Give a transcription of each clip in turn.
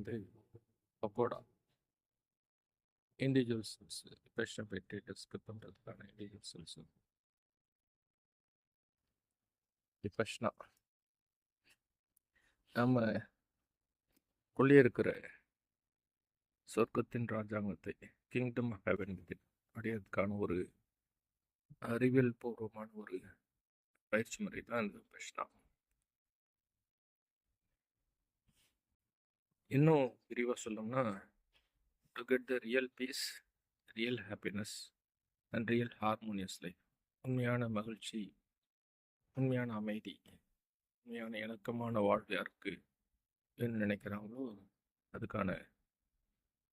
வந்து pakoda individual cells version பெற்று discuss பண்ணுறதுக்கான இண்டிவிஜுவல் செல்ஸ் டிஃபஷ்னா நம்ம உள்ளே இருக்கிற சொர்க்கத்தின் ராஜாங்கத்தை கிங்டம் ஆஃப் ஹெவன் அடையிறதுக்கான ஒரு அறிவியல் பூர்வமான ஒரு பயிற்சி முறை தான் இந்த விபஷ்னா. இன்னும் விரிவாக சொல்லணும்னா, to get the real peace, real happiness and real harmonious life, உண்மையான மகிழ்ச்சி, உண்மையான அமைதி, உண்மையான இணக்கமான வாழ்வு யாருக்கு என்ன நினைக்கிறாங்களோ அதுக்கான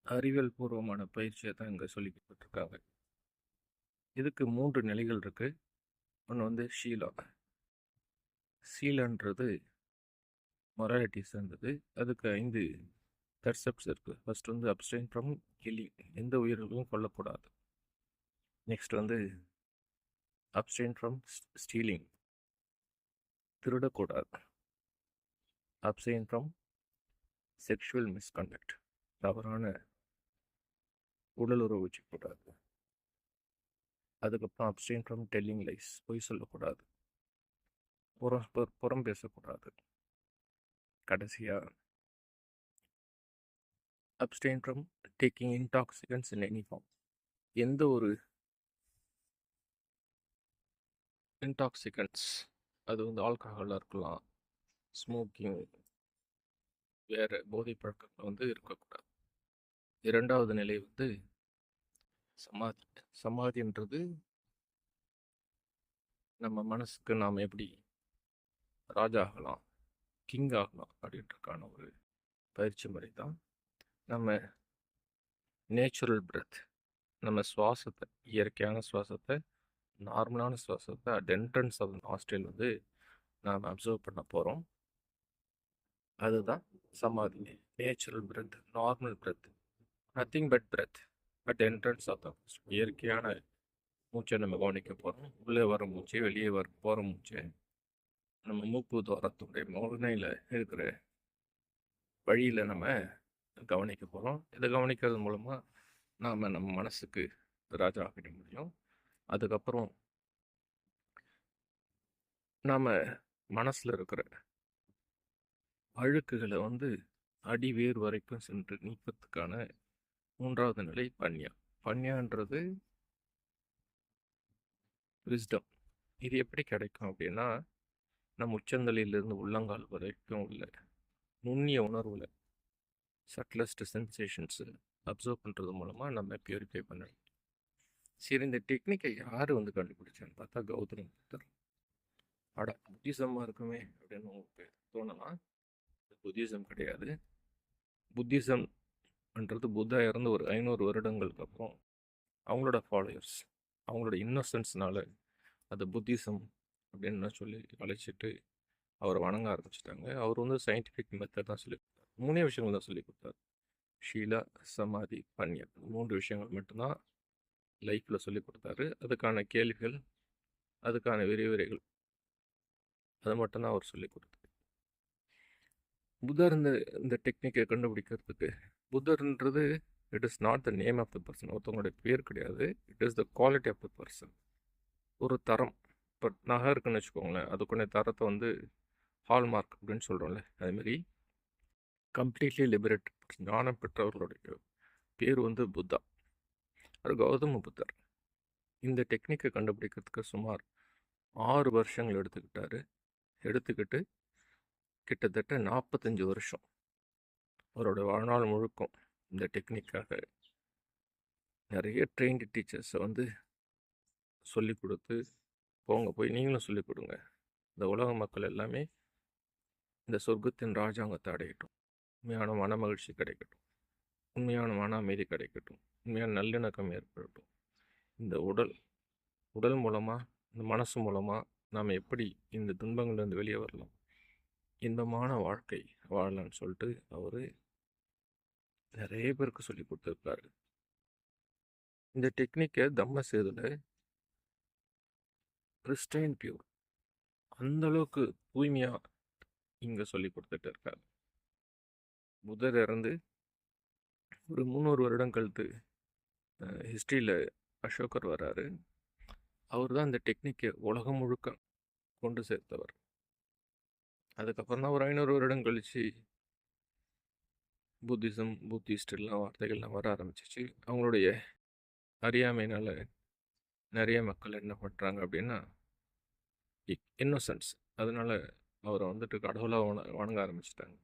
அறிவியல் பூர்வமான பயிற்சியை தான் இங்கே சொல்லிக்கப்பட்டிருக்காங்க. இதுக்கு 3 நிலைகள் இருக்கு. ஒன்று வந்து ஷீலா. சீலான்றது மொராலிட்டி சேர்ந்தது. அதுக்கு 5 கன்செப்ட்ஸ் இருக்குது. ஃபர்ஸ்ட் வந்து அப்ஸ்டெயின் ஃப்ரம் கில்லிங், எந்த உயிர்களும் கொல்லக்கூடாது. நெக்ஸ்ட் வந்து அப்ஸ்டெயின் ஃப்ரம் ஸ்டீலிங், திருடக்கூடாது. அப்ஸ்டெயின் ஃப்ரம் செக்ஷுவல் மிஸ்கண்டக்ட், தவறான உடலுறவு வச்சுக்கூடாது. அதுக்கப்புறம் அப்ஸ்டெயின் ஃப்ரம் டெல்லிங் லைஸ், பொய் சொல்லக்கூடாது, புறம் பேசக்கூடாது. கடைசியாக abstain from taking intoxicants in any form, எந்த ஒரு இன்டாக்சிகன்ஸ், அது வந்து ஆல்கஹாலாக இருக்கலாம், ஸ்மோக்கிங், வேறு போதை பழக்கங்கள் வந்து இருக்கக்கூடாது. 2வது நிலை வந்து சமாதி. சமாதின்றது நம்ம மனசுக்கு நாம் எப்படி ராஜா ஆகலாம், கிங் ஆகலாம் அப்படின்றதுக்கான ஒரு பயிற்சி முறை தான். நம்ம நேச்சுரல் பிரெத், நம்ம சுவாசத்தை, இயற்கையான சுவாசத்தை, நார்மலான சுவாசத்தை அட் என்ட்ரன்ஸ் ஆஃப் நாஸ்ட்ரில் வந்து நாம் அப்சர்வ் பண்ண போகிறோம். அதுதான் சமாதி. Natural breath, normal breath, nothing but breath at entrance of the இயற்கையான மூச்சை நம்ம கவனிக்க போகிறோம். உள்ளே வர மூச்சு, வெளியே போகிற மூச்சு, நம்ம மூக்கு துவாரத்துடைய முனையில் இருக்கிற வழியில் நம்ம கவனிக்க போகிறோம். இதை கவனிக்கிறது மூலமாக நாம் நம்ம மனசுக்கு ராஜா ஆகிட முடியும். அதுக்கப்புறம் நாம் மனசில் இருக்கிற அழுக்குகளை வந்து அடிவேர் வரைக்கும் சென்று நீக்கிறதுக்கான 3வது நிலை பன்யா. பன்யான்றது விஸ்டம். இது எப்படி கிடைக்கும் அப்படின்னா, நம்ம உச்சந்தலையிலிருந்து உள்ளங்கால் வரைக்கும் உள்ள நுண்ணிய உணர்வுல சட்லஸ்ட் சென்சேஷன்ஸு அப்சர்வ் பண்ணுறது மூலமாக நம்ம பியூரிஃபை பண்ணணும். சரி, இந்த டெக்னிக்கை யார் வந்து கண்டுபிடிச்சான்னு பார்த்தா கௌதம புத்தர். புத்திசமாக இருக்குமே அப்படின்னு உங்களுக்கு தோணலாம். புத்திசம் கிடையாது. புத்திசம்ன்றது புத்தா இறந்து ஒரு 500 வருடங்களுக்கு அப்புறம் அவங்களோட ஃபாலோயர்ஸ் அவங்களோட இன்னோசன்ஸ்னால அது புத்திசம் அப்படின்னு சொல்லி அழைச்சிட்டு அவரை வணங்க ஆரம்பிச்சிட்டாங்க. அவர் வந்து சயின்டிஃபிக் மெத்தட் தான் சொல்லி கொடுத்தார். 3 விஷயங்கள் தான் சொல்லி கொடுத்தார். ஷீலா, சமாதி, பன்யா, 3 விஷயங்கள் மட்டும்தான் லைஃப்பில் சொல்லி கொடுத்தாரு. அதுக்கான கேள்விகள், அதுக்கான விரிவுரைகள், அது மட்டும்தான் அவர் சொல்லி கொடுத்தார். புத்தர் இந்த டெக்னிக்கை கண்டுபிடிக்கிறதுக்கு, புத்தர்ன்றது it is not the name of the person, ஒருத்தவங்களுடைய பேர் கிடையாது. It is the quality of the person. ஒரு தரம். இப்போ நகை இருக்குன்னு வச்சுக்கோங்களேன், அதுக்குடைய தரத்தை வந்து ஹால்மார்க் அப்படின்னு சொல்கிறோம்ல, அதுமாரி கம்ப்ளீட்லி லிபரேட் ஞானம் பெற்றவர்களுடைய பேர் வந்து புத்தா, அது கௌதம புத்தர். இந்த டெக்னிக்கை கண்டுபிடிக்கிறதுக்கு சுமார் 6 வருஷங்கள் எடுத்துக்கிட்டு கிட்டத்தட்ட 45 வருஷம் அவரோட வாழ்நாள் முழுக்கும் இந்த டெக்னிக்காக நிறைய ட்ரெயின்டு டீச்சர்ஸை வந்து சொல்லி கொடுத்து, போய் நீங்களும் சொல்லிக் கொடுங்க, இந்த உலக மக்கள் எல்லாமே இந்த சொர்க்கத்தின் ராஜாங்கத்தை அடையட்டும், உண்மையான மன மகிழ்ச்சி கிடைக்கட்டும், உண்மையான மன அமைதி கிடைக்கட்டும், உண்மையான நல்லிணக்கம் ஏற்படட்டும். இந்த உடல் மூலமாக, இந்த மனசு மூலமாக நாம் எப்படி இந்த துன்பங்கள்லேருந்து வெளியே வரலாம், இன்பமான வாழ்க்கை வாழலான்னு சொல்லிட்டு அவர் நிறைய பேருக்கு சொல்லி கொடுத்துருக்காரு. இந்த டெக்னிக்கை தம்ம சேதுல கிறிஸ்டைன் பியூர் அந்தளவுக்கு தூய்மையாக இங்கே சொல்லி கொடுத்துட்டு இருக்காரு. புத்தர் இறந்து ஒரு 300 வருடம் கழித்து ஹிஸ்ட்ரியில் அசோகர் வராரு. அவர் தான் இந்த டெக்னிக்கை உலகம் முழுக்க கொண்டு சேர்த்தவர். அதுக்கப்புறம் தான் ஒரு 500 வருடம் கழித்து புத்திசம், புத்திஸ்ட் எல்லாம் வார்த்தைகள்லாம் வர ஆரம்பிச்சிச்சு. அவங்களுடைய அறியாமையினால் நிறைய மக்கள் என்ன பண்ணுறாங்க அப்படின்னா இன்னோசன்ஸ், அதனால் அவரை வந்துட்டு கடவுளாக வணங்க ஆரம்பிச்சிட்டாங்க.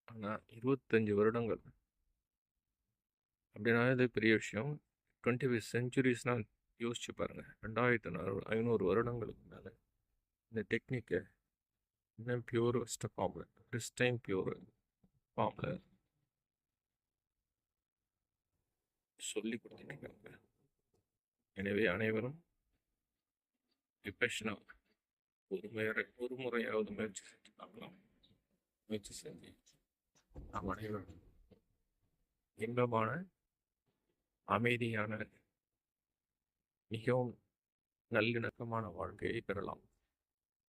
ஆனால் 25 வருடங்கள் அப்படின்னா இது பெரிய விஷயம். 25 செஞ்சுரிஸ்னால் யோசிச்சு பாருங்கள். 2500 வருடங்களுக்கு மேலே இந்த டெக்னிக்கை இன்னும் பியூரஸ்ட் ஃபார்மில், கிறிஸ்டைன் பியூர் ஃபார்மில் சொல்லி கொடுத்துட்ருக்காங்க. எனவே அனைவரும் டிப்ரெஷனாக ஒரு முறையாவது முயற்சி செஞ்சு பார்க்கலாம். முயற்சி செஞ்சு நாம் அனைவரும் இன்பமான, அமைதியான, மிகவும் நல்லிணக்கமான வாழ்க்கையை பெறலாம்.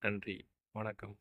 நன்றி, வணக்கம்.